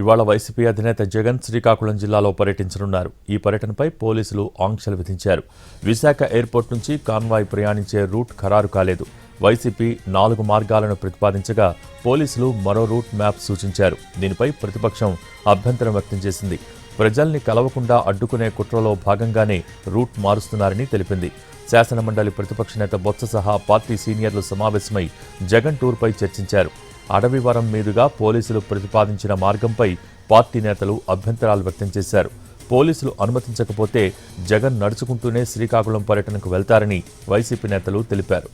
ఇవాళ వైసీపీ అధినేత జగన్ శ్రీకాకుళం జిల్లాలో పర్యటించనున్నారు. ఈ పర్యటనపై పోలీసులు ఆంక్షలు విధించారు. విశాఖ ఎయిర్పోర్ట్ నుంచి కాన్వాయ్ ప్రయాణించే రూట్ ఖరారు కాలేదు. వైసీపీ 4 మార్గాలను ప్రతిపాదించగా పోలీసులు మరో రూట్ మ్యాప్ సూచించారు. దీనిపై ప్రతిపక్షం అభ్యంతరం వ్యక్తం చేసింది. ప్రజల్ని కలవకుండా అడ్డుకునే కుట్రలో భాగంగానే రూట్ మారుస్తున్నారని తెలిపింది. శాసనమండలి ప్రతిపక్ష నేత బొత్స సహా పార్టీ సీనియర్లు సమావేశమై జగన్ టూర్పై చర్చించారు. అడవివరం మీదుగా పోలీసులు ప్రతిపాదించిన మార్గంపై పార్టీ నేతలు అభ్యంతరాలు వ్యక్తం చేశారు. పోలీసులు అనుమతించకపోతే జగన్ నడుచుకుంటూనే శ్రీకాకుళం పర్యటనకు వెళ్తారని వైసీపీ నేతలు తెలిపారు.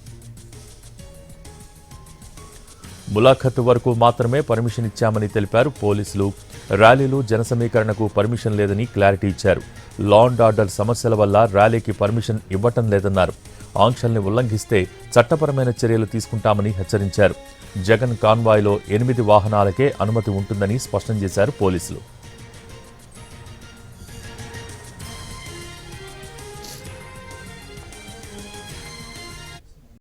ములాఖత్ వరకు మాత్రమే పర్మిషన్ ఇచ్చామని తెలిపారు పోలీసులు. ర్యాలీలు, జనసమీకరణకు పర్మిషన్ లేదని క్లారిటీ ఇచ్చారు. లా అండ్ ఆర్డర్ సమస్యల వల్ల ర్యాలీకి పర్మిషన్ ఇవ్వటం లేదన్నారు. ఆంక్షల్ని ఉల్లంఘిస్తే చట్టపరమైన చర్యలు తీసుకుంటామని హెచ్చరించారు. జగన్ కాన్వాయ్లో 8 వాహనాలకే అనుమతి ఉంటుందని స్పష్టం చేశారు పోలీసులు.